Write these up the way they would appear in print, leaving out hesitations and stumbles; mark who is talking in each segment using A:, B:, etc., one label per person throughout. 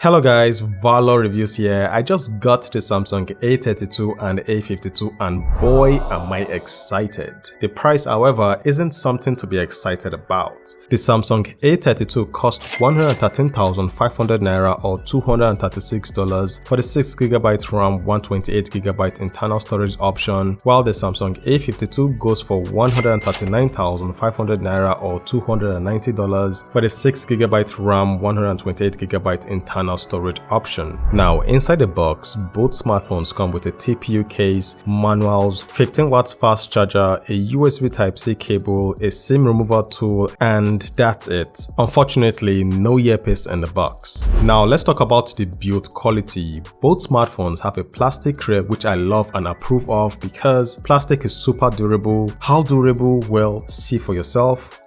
A: Hello guys, Valor Reviews here. I just got the Samsung A32 and A52 and boy am I excited. The price however isn't something to be excited about. The Samsung A32 cost 113,500 Naira or $236 for the 6GB RAM 128GB internal storage option, while the Samsung A52 goes for 139,500 Naira or $290 for the 6GB RAM 128GB internal storage option. Now inside the box, both smartphones come with a TPU case, manuals, 15 watts fast charger, a USB Type-C cable, a SIM removal tool, and that's it. Unfortunately, no earpiece in the box. Now let's talk about the build quality. Both smartphones have a plastic rib which I love and approve of because plastic is super durable. How durable? Well, see for yourself.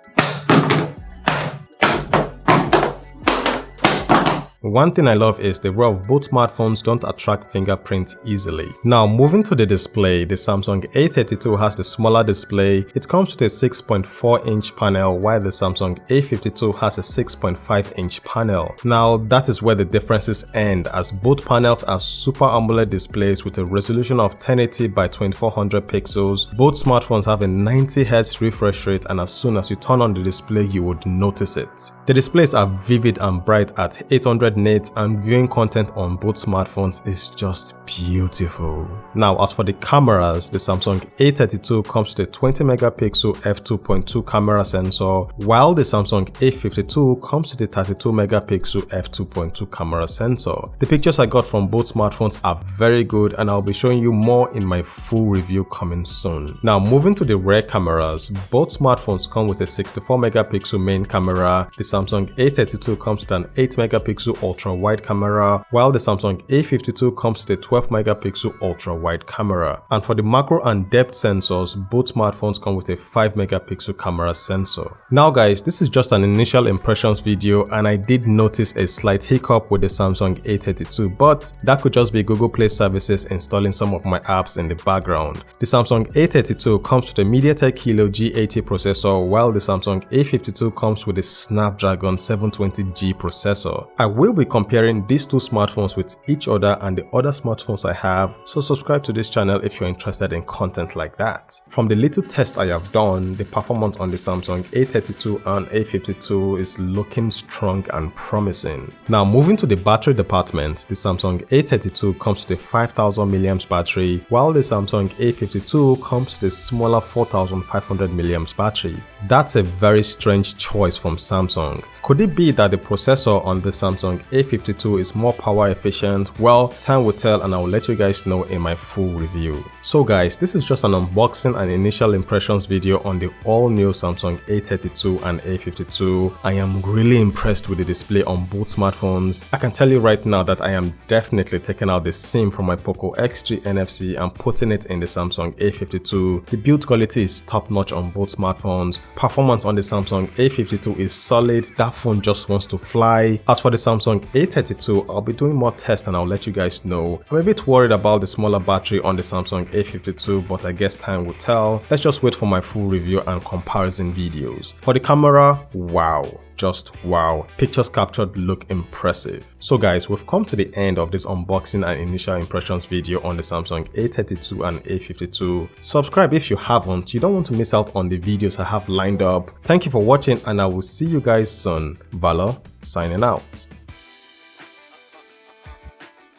A: One thing I love is the way of both smartphones don't attract fingerprints easily. Now moving to the display, the Samsung A32 has the smaller display. It comes with a 6.4-inch panel while the Samsung A52 has a 6.5-inch panel. Now that is where the differences end, as both panels are Super AMOLED displays with a resolution of 1080 by 2400 pixels. Both smartphones have a 90Hz refresh rate, and as soon as you turn on the display you would notice it. The displays are vivid and bright at 800 nits, and viewing content on both smartphones is just beautiful. Now as for the cameras, the Samsung A32 comes with a 20 megapixel f2.2 camera sensor, while the Samsung A52 comes with a 32 megapixel f2.2 camera sensor. The pictures I got from both smartphones are very good, and I'll be showing you more in my full review coming soon. Now moving to the rear cameras, both smartphones come with a 64 megapixel main camera. The Samsung A32 comes with an 8 megapixel ultra-wide camera, while the Samsung A52 comes with a 12 megapixel ultra-wide camera. And for the macro and depth sensors, both smartphones come with a 5 megapixel camera sensor. Now guys, this is just an initial impressions video, and I did notice a slight hiccup with the Samsung A32, but that could just be Google Play services installing some of my apps in the background. The Samsung A32 comes with a mediatek Helio G80 processor, while the Samsung A52 comes with a Snapdragon 720G processor. I will be comparing these two smartphones with each other and the other smartphones I have, so subscribe to this channel if you're interested in content like that. From the little test I have done, the performance on the Samsung A32 and A52 is looking strong and promising. Now moving to the battery department, the Samsung A32 comes with a 5000 mAh battery, while the Samsung A52 comes with a smaller 4500 mAh battery. That's a very strange choice from Samsung. Could it be that the processor on the Samsung A52 is more power efficient? Well, time will tell, and I will let you guys know in my full review. So guys, this is just an unboxing and initial impressions video on the all-new Samsung A32 and A52. I am really impressed with the display on both smartphones. I can tell you right now that I am definitely taking out the SIM from my Poco X3 NFC and putting it in the Samsung A52. The build quality is top-notch on both smartphones. Performance on the Samsung A52 is solid. That phone just wants to fly. As for the Samsung A32, I'll be doing more tests and I'll let you guys know. I'm a bit worried about the smaller battery on the Samsung A52, but I guess time will tell. Let's just wait for my full review and comparison videos. For the camera, wow. Just wow, pictures captured look impressive. So guys, we've come to the end of this unboxing and initial impressions video on the Samsung A32 and A52. Subscribe if you haven't, you don't want to miss out on the videos I have lined up. Thank you for watching, and I will see you guys soon. Valor signing out.